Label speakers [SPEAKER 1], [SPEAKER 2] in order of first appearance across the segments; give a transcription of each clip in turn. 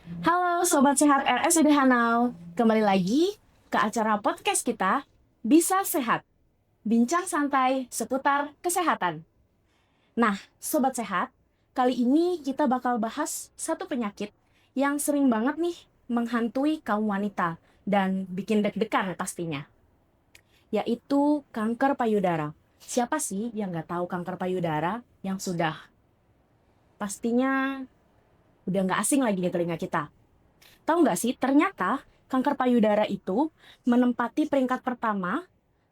[SPEAKER 1] Halo Sobat Sehat RSUD Hanau, kembali lagi ke acara podcast kita, Bisa Sehat, bincang santai seputar kesehatan. Nah, Sobat Sehat, kali ini kita bakal bahas satu penyakit yang sering banget nih menghantui kaum wanita dan bikin deg-degan pastinya, yaitu kanker payudara. Siapa sih yang nggak tahu kanker payudara yang sudah pastinya udah nggak asing lagi di telinga kita. Tahu nggak sih, ternyata kanker payudara itu menempati peringkat pertama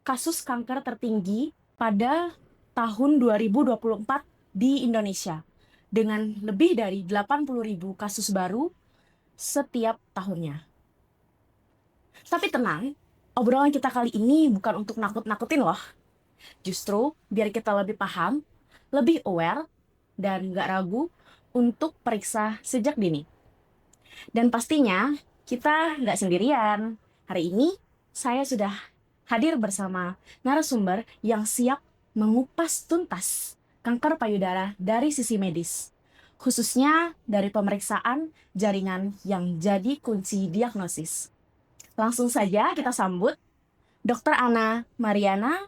[SPEAKER 1] kasus kanker tertinggi pada tahun 2024 di Indonesia. Dengan lebih dari 80.000 kasus baru setiap tahunnya. Tapi tenang, obrolan kita kali ini bukan untuk nakut-nakutin loh. Justru biar kita lebih paham, lebih aware, dan nggak ragu untuk periksa sejak dini. Dan pastinya kita nggak sendirian. Hari ini saya sudah hadir bersama narasumber yang siap mengupas tuntas kanker payudara dari sisi medis, khususnya dari pemeriksaan jaringan yang jadi kunci diagnosis. Langsung saja kita sambut Dr. Ana Mariana,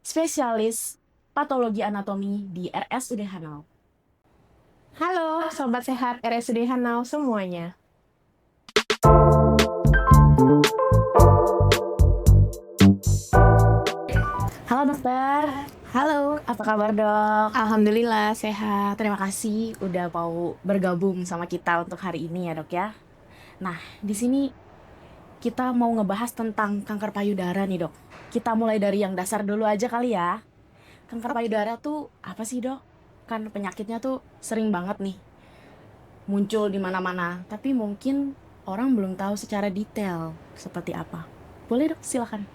[SPEAKER 1] spesialis patologi anatomi di RSUD Hanau.
[SPEAKER 2] Halo, Sobat Sehat RSUD Hanau semuanya.
[SPEAKER 1] Halo dokter,
[SPEAKER 2] Halo,
[SPEAKER 1] apa kabar dok?
[SPEAKER 2] Alhamdulillah sehat.
[SPEAKER 1] Terima kasih udah mau bergabung sama kita untuk hari ini ya dok ya. Nah, di sini kita mau ngebahas tentang kanker payudara nih dok. Kita mulai dari yang dasar dulu aja kali ya. Kanker payudara tuh apa sih dok? Kan penyakitnya tuh sering banget nih muncul di mana-mana. Tapi mungkin orang belum tahu secara detail seperti apa. Boleh dok, silakan.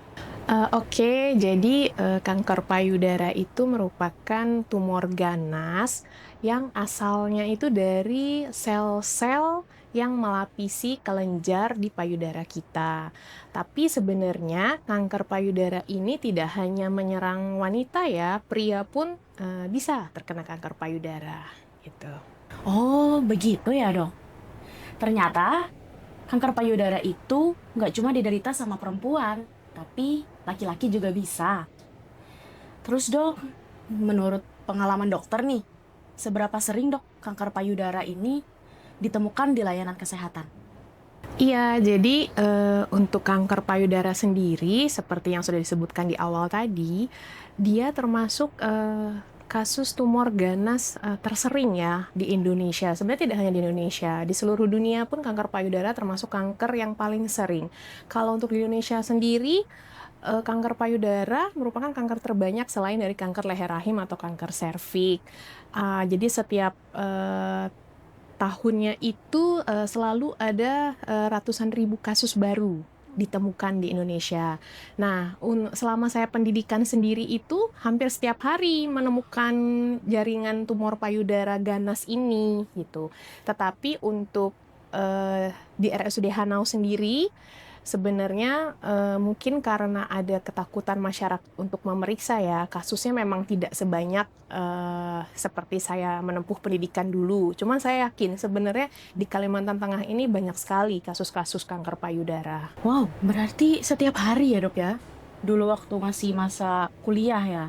[SPEAKER 2] Oke, jadi kanker payudara itu merupakan tumor ganas yang asalnya itu dari sel-sel yang melapisi kelenjar di payudara kita. Tapi sebenarnya kanker payudara ini tidak hanya menyerang wanita ya, pria pun bisa terkena kanker payudara gitu.
[SPEAKER 1] Oh, begitu ya dok. Ternyata kanker payudara itu nggak cuma diderita sama perempuan, tapi laki-laki juga bisa. Terus dok, menurut pengalaman dokter nih, seberapa sering dok kanker payudara ini ditemukan di layanan kesehatan?
[SPEAKER 2] Iya, jadi untuk kanker payudara sendiri, seperti yang sudah disebutkan di awal tadi, dia termasuk kasus tumor ganas tersering ya di Indonesia. Sebenarnya tidak hanya di Indonesia, di seluruh dunia pun kanker payudara termasuk kanker yang paling sering. Kalau untuk di Indonesia sendiri, kanker payudara merupakan kanker terbanyak selain dari kanker leher rahim atau kanker serviks. Jadi setiap tahunnya itu selalu ada ratusan ribu kasus baru ditemukan di Indonesia. Nah, selama saya pendidikan sendiri itu hampir setiap hari menemukan jaringan tumor payudara ganas ini gitu. Tetapi untuk di RSUD Hanau sendiri sebenarnya mungkin karena ada ketakutan masyarakat untuk memeriksa ya, kasusnya memang tidak sebanyak seperti saya menempuh pendidikan dulu. Cuman saya yakin sebenarnya di Kalimantan Tengah ini banyak sekali kasus-kasus kanker payudara.
[SPEAKER 1] Wow, berarti setiap hari ya dok ya? Dulu waktu masih masa kuliah ya?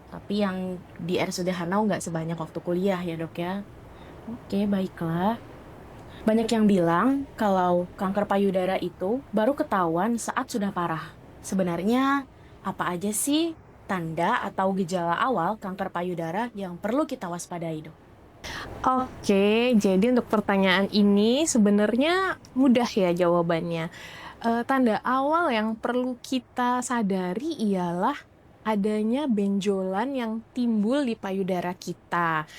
[SPEAKER 1] Tapi yang di RSUD Hanau nggak sebanyak waktu kuliah ya dok ya? Oke, baiklah. Banyak yang bilang kalau kanker payudara itu baru ketahuan saat sudah parah. Sebenarnya apa aja sih tanda atau gejala awal kanker payudara yang perlu kita waspadai, dok?
[SPEAKER 2] Oke, jadi untuk pertanyaan ini sebenarnya mudah ya jawabannya. Tanda awal yang perlu kita sadari ialah adanya benjolan yang timbul di payudara kita,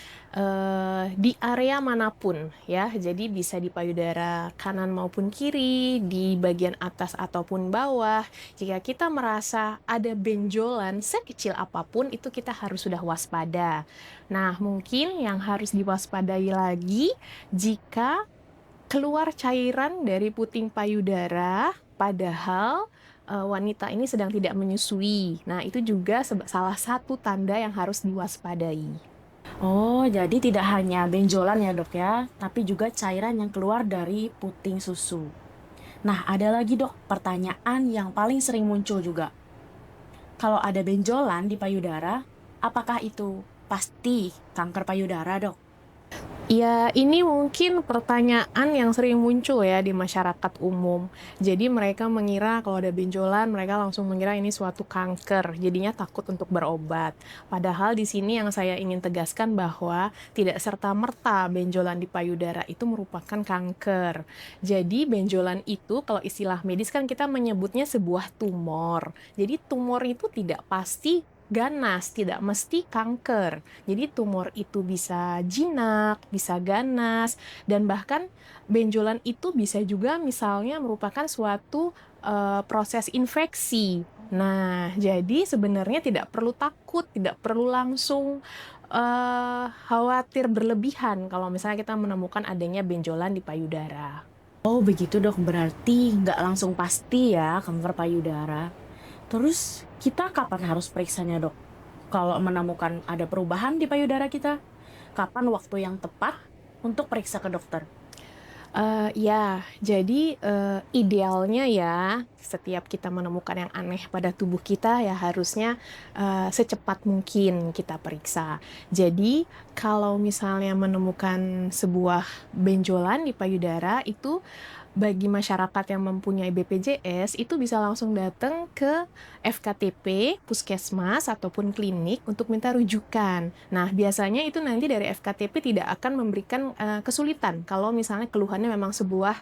[SPEAKER 2] di area manapun ya. Jadi bisa di payudara kanan maupun kiri, di bagian atas ataupun bawah. Jika kita merasa ada benjolan sekecil apapun, itu kita harus sudah waspada. Nah, mungkin yang harus diwaspadai lagi jika keluar cairan dari puting payudara, padahal wanita ini sedang tidak menyusui. Nah, itu juga salah satu tanda yang harus diwaspadai.
[SPEAKER 1] Oh, jadi tidak hanya benjolan ya dok ya, tapi juga cairan yang keluar dari puting susu. Nah, ada lagi dok, pertanyaan yang paling sering muncul juga. Kalau ada benjolan di payudara, apakah itu pasti kanker payudara dok?
[SPEAKER 2] Ya, ini mungkin pertanyaan yang sering muncul ya di masyarakat umum. Jadi mereka mengira kalau ada benjolan, mereka langsung mengira ini suatu kanker, jadinya takut untuk berobat. Padahal di sini yang saya ingin tegaskan bahwa tidak serta-merta benjolan di payudara itu merupakan kanker. Jadi benjolan itu kalau istilah medis kan kita menyebutnya sebuah tumor. Jadi tumor itu tidak pasti ganas, tidak mesti kanker. Jadi tumor itu bisa jinak, bisa ganas, dan bahkan benjolan itu bisa juga misalnya merupakan suatu proses infeksi. Nah, jadi sebenarnya tidak perlu takut, tidak perlu langsung khawatir berlebihan kalau misalnya kita menemukan adanya benjolan di payudara.
[SPEAKER 1] Oh begitu dok, berarti nggak langsung pasti ya kanker payudara. Terus kita kapan harus periksanya dok? Kalau menemukan ada perubahan di payudara kita, kapan waktu yang tepat untuk periksa ke dokter?
[SPEAKER 2] Ya, jadi, idealnya ya, setiap kita menemukan yang aneh pada tubuh kita, ya harusnya, secepat mungkin kita periksa. Jadi, kalau misalnya menemukan sebuah benjolan di payudara, itu bagi masyarakat yang mempunyai BPJS, itu bisa langsung datang ke FKTP, puskesmas, ataupun klinik untuk minta rujukan. Nah, biasanya itu nanti dari FKTP tidak akan memberikan, kesulitan kalau misalnya keluhannya memang sebuah,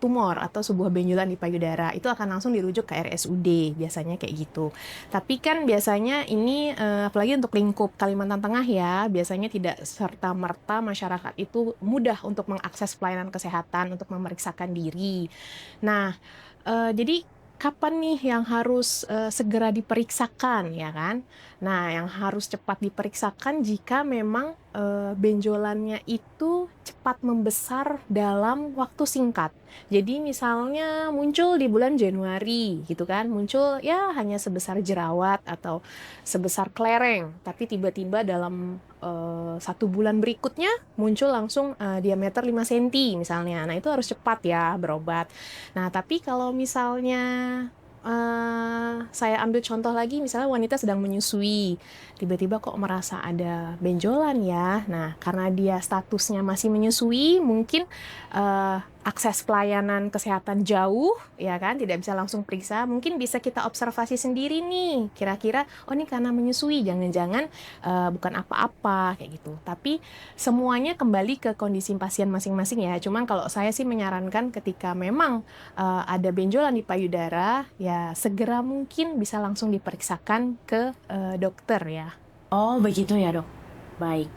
[SPEAKER 2] tumor atau sebuah benjolan di payudara, itu akan langsung dirujuk ke RSUD, biasanya kayak gitu. Tapi kan biasanya ini, apalagi untuk lingkup Kalimantan Tengah ya, biasanya tidak serta-merta masyarakat itu mudah untuk mengakses pelayanan kesehatan untuk memeriksakan diri. Nah, jadi kapan nih yang harus, segera diperiksakan ya kan? Nah, yang harus cepat diperiksakan jika memang, benjolannya itu cepat membesar dalam waktu singkat. Jadi misalnya muncul di bulan Januari gitu kan, muncul ya hanya sebesar jerawat atau sebesar kelereng, tapi tiba-tiba dalam, 1 bulan berikutnya muncul langsung, diameter 5 senti misalnya. Nah, itu harus cepat ya berobat. Nah, tapi kalau misalnya, saya ambil contoh lagi misalnya wanita sedang menyusui, tiba-tiba kok merasa ada benjolan ya. Nah, karena dia statusnya masih menyusui, mungkin, akses pelayanan kesehatan jauh, ya kan, tidak bisa langsung periksa, mungkin bisa kita observasi sendiri nih, kira-kira, "Oh, ini karena menyusui, jangan-jangan, bukan apa-apa," kayak gitu. Tapi semuanya kembali ke kondisi pasien masing-masing ya, cuman kalau saya sih menyarankan ketika memang, ada benjolan di payudara, ya segera mungkin bisa langsung diperiksakan ke, dokter ya.
[SPEAKER 1] Oh begitu ya dok. Baik,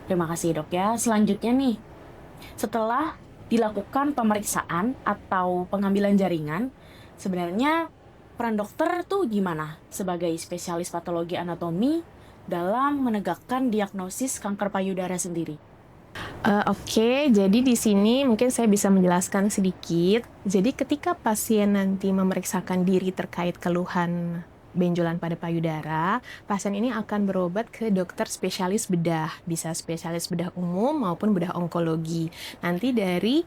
[SPEAKER 1] terima kasih dok ya. Selanjutnya nih, setelah dilakukan pemeriksaan atau pengambilan jaringan, sebenarnya peran dokter tuh gimana sebagai spesialis patologi anatomi dalam menegakkan diagnosis kanker payudara sendiri?
[SPEAKER 2] Oke, jadi di sini mungkin saya bisa menjelaskan sedikit. Jadi ketika pasien nanti memeriksakan diri terkait keluhan benjolan pada payudara, pasien ini akan berobat ke dokter spesialis bedah, bisa spesialis bedah umum maupun bedah onkologi. Nanti dari,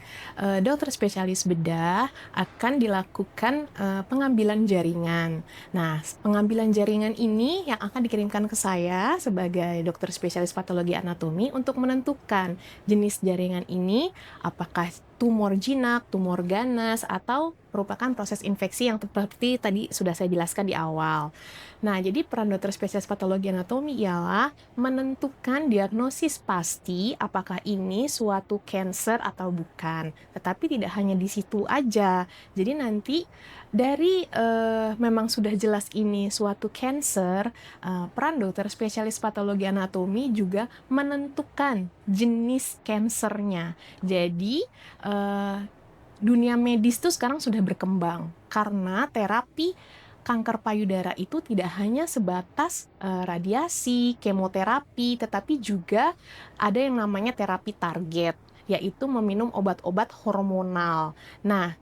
[SPEAKER 2] dokter spesialis bedah akan dilakukan, pengambilan jaringan. Nah, pengambilan jaringan ini yang akan dikirimkan ke saya sebagai dokter spesialis patologi anatomi untuk menentukan jenis jaringan ini apakah tumor jinak, tumor ganas, atau merupakan proses infeksi yang seperti tadi sudah saya jelaskan di awal. Nah, jadi peran dokter spesialis patologi anatomi ialah menentukan diagnosis pasti apakah ini suatu cancer atau bukan. Tetapi tidak hanya di situ aja. Jadi nanti dari memang sudah jelas ini suatu cancer, peran dokter spesialis patologi anatomi juga menentukan jenis kansernya. Jadi dunia medis tuh sekarang sudah berkembang karena terapi kanker payudara itu tidak hanya sebatas radiasi, kemoterapi, tetapi juga ada yang namanya terapi target, yaitu meminum obat-obat hormonal. Nah,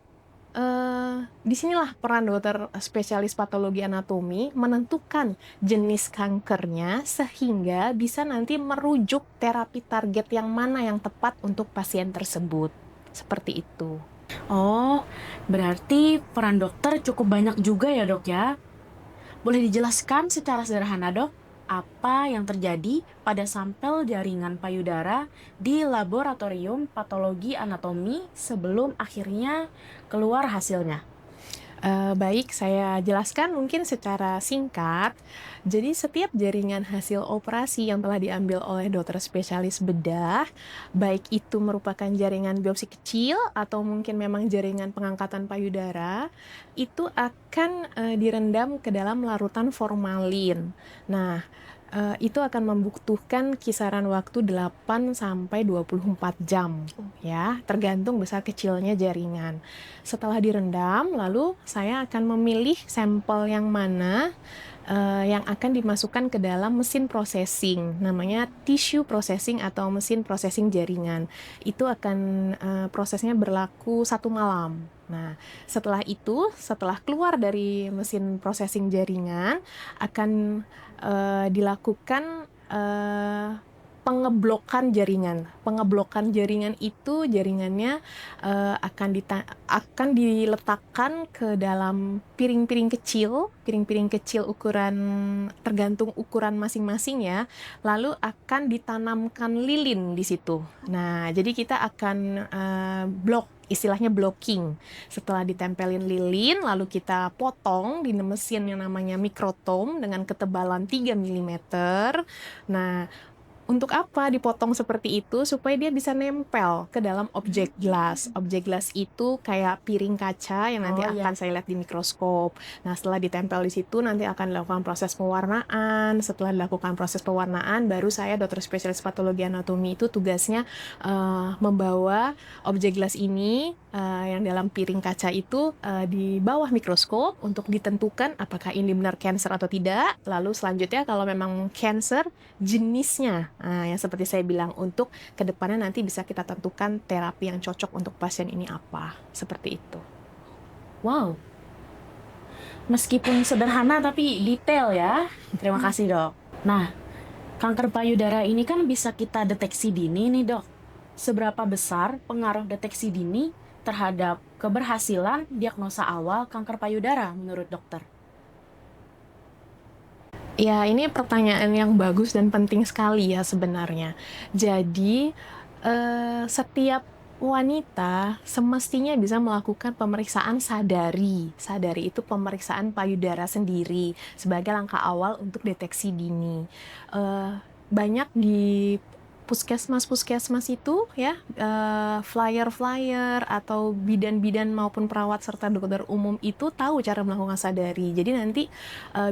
[SPEAKER 2] disinilah peran dokter spesialis patologi anatomi menentukan jenis kankernya sehingga bisa nanti merujuk terapi target yang mana yang tepat untuk pasien tersebut. Seperti itu.
[SPEAKER 1] Oh, berarti peran dokter cukup banyak juga ya dok ya. Boleh dijelaskan secara sederhana dok, apa yang terjadi pada sampel jaringan payudara di laboratorium patologi anatomi sebelum akhirnya keluar hasilnya?
[SPEAKER 2] Baik, saya jelaskan mungkin secara singkat. Jadi setiap jaringan hasil operasi yang telah diambil oleh dokter spesialis bedah, baik itu merupakan jaringan biopsi kecil atau mungkin memang jaringan pengangkatan payudara, itu akan direndam ke dalam larutan formalin. Nah, itu akan membutuhkan kisaran waktu 8 sampai 24 jam ya, tergantung besar kecilnya jaringan. Setelah direndam, lalu saya akan memilih sampel yang mana yang akan dimasukkan ke dalam mesin processing, namanya tissue processing atau mesin processing jaringan. Itu akan prosesnya berlaku 1 malam. Nah, setelah itu, setelah keluar dari mesin processing jaringan, akan dilakukan pengeblokan jaringan. Pengeblokan jaringan itu jaringannya akan diletakkan ke dalam piring-piring kecil ukuran tergantung ukuran masing-masing ya. Lalu akan ditanamkan lilin di situ. Nah, jadi kita akan istilahnya blocking. Setelah ditempelin lilin, lalu kita potong di mesin yang namanya mikrotome dengan ketebalan 3 mm. Nah, untuk apa dipotong seperti itu? Supaya dia bisa nempel ke dalam objek gelas. Objek gelas itu kayak piring kaca yang nanti akan saya lihat di mikroskop. Nah, setelah ditempel di situ nanti akan dilakukan proses pewarnaan. Setelah dilakukan proses pewarnaan, baru saya dokter spesialis patologi anatomi itu tugasnya membawa objek gelas ini yang dalam piring kaca itu di bawah mikroskop untuk ditentukan apakah ini benar cancer atau tidak. Lalu selanjutnya kalau memang cancer, jenisnya. Nah, yang seperti saya bilang, untuk kedepannya nanti bisa kita tentukan terapi yang cocok untuk pasien ini apa. Seperti itu.
[SPEAKER 1] Wow, meskipun sederhana tapi detail ya. Terima kasih dok. Nah, kanker payudara ini kan bisa kita deteksi dini nih dok. Seberapa besar pengaruh deteksi dini terhadap keberhasilan diagnosa awal kanker payudara menurut dokter?
[SPEAKER 2] Ya, ini pertanyaan yang bagus dan penting sekali ya sebenarnya. Jadi, setiap wanita semestinya bisa melakukan pemeriksaan sadari. Sadari itu pemeriksaan payudara sendiri sebagai langkah awal untuk deteksi dini. Banyak di puskesmas itu ya, flyer-flyer atau bidan-bidan maupun perawat serta dokter umum itu tahu cara melakukan sadari. Jadi nanti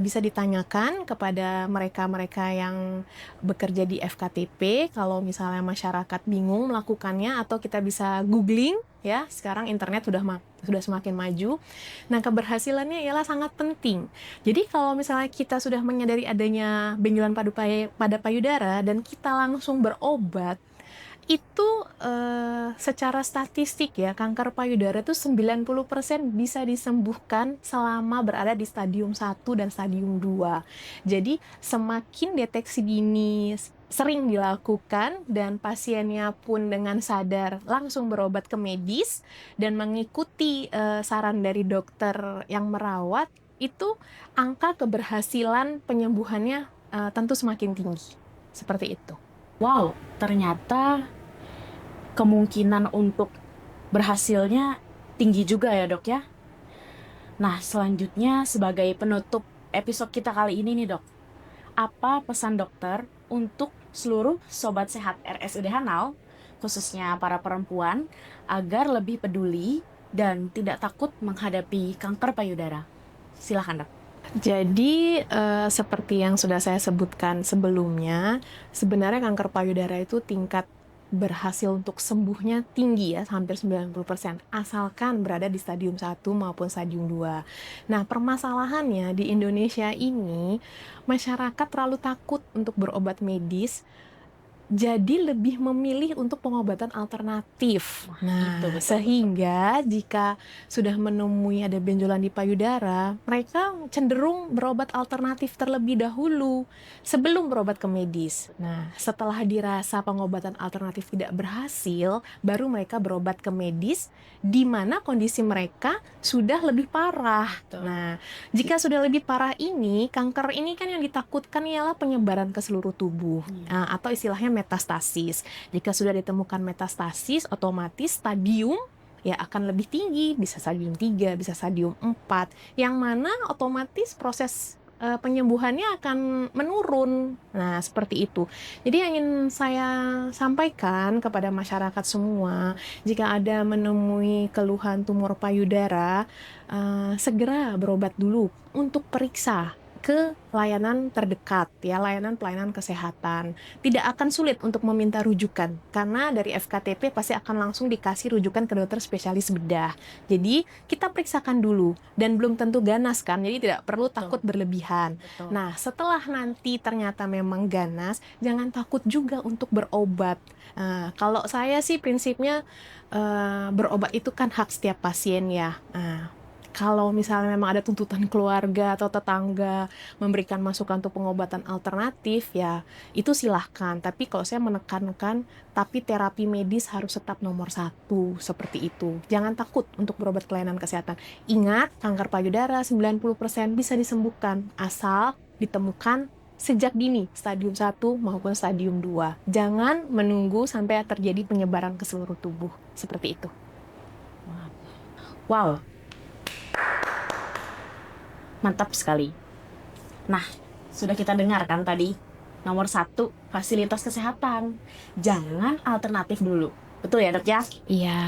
[SPEAKER 2] bisa ditanyakan kepada mereka-mereka yang bekerja di FKTP kalau misalnya masyarakat bingung melakukannya, atau kita bisa googling ya, sekarang internet sudah semakin maju. Nah, keberhasilannya ialah sangat penting. Jadi kalau misalnya kita sudah menyadari adanya benjolan pada payudara dan kita langsung berobat, itu secara statistik ya, kanker payudara itu 90% bisa disembuhkan selama berada di stadium 1 dan stadium 2. Jadi semakin deteksi dini sering dilakukan dan pasiennya pun dengan sadar langsung berobat ke medis dan mengikuti saran dari dokter yang merawat, itu angka keberhasilan penyembuhannya tentu semakin tinggi. Seperti itu.
[SPEAKER 1] Wow, ternyata kemungkinan untuk berhasilnya tinggi juga ya dok ya. Nah, selanjutnya sebagai penutup episode kita kali ini nih dok, apa pesan dokter untuk seluruh sobat sehat RSUD Hanau, khususnya para perempuan, agar lebih peduli dan tidak takut menghadapi kanker payudara? Silakan dok.
[SPEAKER 2] Jadi seperti yang sudah saya sebutkan sebelumnya, sebenarnya kanker payudara itu tingkat berhasil untuk sembuhnya tinggi ya, hampir 90%, asalkan berada di stadium 1 maupun stadium 2. Nah, permasalahannya di Indonesia ini, masyarakat terlalu takut untuk berobat medis jadi lebih memilih untuk pengobatan alternatif. Nah,
[SPEAKER 1] betul.
[SPEAKER 2] sehingga jika sudah menemui ada benjolan di payudara, mereka cenderung berobat alternatif terlebih dahulu sebelum berobat ke medis. Nah, setelah dirasa pengobatan alternatif tidak berhasil, baru mereka berobat ke medis di mana kondisi mereka sudah lebih parah.
[SPEAKER 1] Betul.
[SPEAKER 2] Nah, jika sudah lebih parah ini, kanker ini kan yang ditakutkan ialah penyebaran ke seluruh tubuh. Atau istilahnya metastasis. Jika sudah ditemukan metastasis, otomatis stadium ya akan lebih tinggi, bisa stadium 3, bisa stadium 4, yang mana otomatis proses penyembuhannya akan menurun. Nah, seperti itu. Jadi yang ingin saya sampaikan kepada masyarakat semua, jika ada menemui keluhan tumor payudara, segera berobat dulu untuk periksa ke layanan terdekat, ya, layanan pelayanan kesehatan. Tidak akan sulit untuk meminta rujukan, karena dari FKTP pasti akan langsung dikasih rujukan ke dokter spesialis bedah. Jadi, kita periksakan dulu, dan belum tentu ganas kan, jadi tidak perlu takut berlebihan.
[SPEAKER 1] Betul.
[SPEAKER 2] Nah, setelah nanti ternyata memang ganas, jangan takut juga untuk berobat. Kalau saya sih prinsipnya, berobat itu kan hak setiap pasien ya. Kalau misalnya memang ada tuntutan keluarga atau tetangga memberikan masukan untuk pengobatan alternatif, ya itu silahkan. Tapi kalau saya menekankan, tapi terapi medis harus tetap nomor 1, seperti itu. Jangan takut untuk berobat ke layanan kesehatan. Ingat, kanker payudara 90% bisa disembuhkan, asal ditemukan sejak dini, stadium 1 maupun stadium 2. Jangan menunggu sampai terjadi penyebaran ke seluruh tubuh, seperti itu.
[SPEAKER 1] Wow, mantap sekali. Nah, sudah kita dengar kan tadi, nomor 1, fasilitas kesehatan. Jangan alternatif dulu. Betul ya, Dok ya?
[SPEAKER 2] Iya.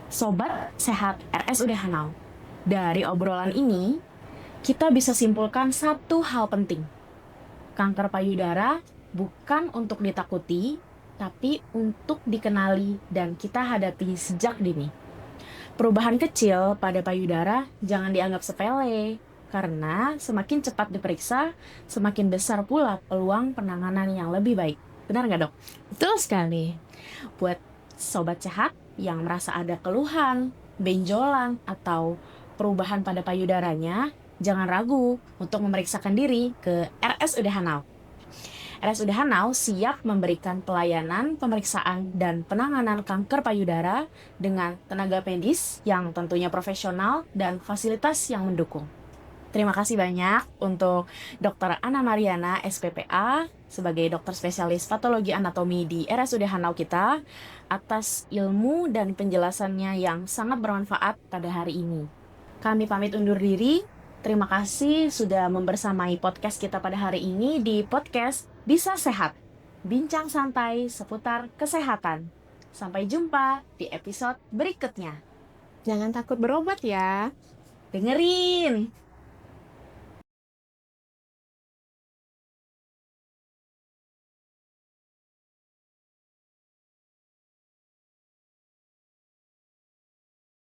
[SPEAKER 1] Sobat Sehat RSUD Hanau. Dari obrolan ini, kita bisa simpulkan satu hal penting. Kanker payudara bukan untuk ditakuti, tapi untuk dikenali dan kita hadapi sejak dini. Perubahan kecil pada payudara jangan dianggap sepele, karena semakin cepat diperiksa, semakin besar pula peluang penanganan yang lebih baik. Benar nggak, Dok?
[SPEAKER 2] Betul sekali.
[SPEAKER 1] Buat sobat sehat yang merasa ada keluhan, benjolan, atau perubahan pada payudaranya, jangan ragu untuk memeriksakan diri ke RSUD Hanau. RSUD Hanau siap memberikan pelayanan pemeriksaan dan penanganan kanker payudara dengan tenaga medis yang tentunya profesional dan fasilitas yang mendukung. Terima kasih banyak untuk Dr. Ana Mariana, SPPA, sebagai dokter spesialis patologi anatomi di RSUD Hanau kita, atas ilmu dan penjelasannya yang sangat bermanfaat pada hari ini. Kami pamit undur diri. Terima kasih sudah membersamai podcast kita pada hari ini di podcast Bisa Sehat, bincang santai seputar kesehatan. Sampai jumpa di episode berikutnya.
[SPEAKER 2] Jangan takut berobat ya.
[SPEAKER 1] Dengerin!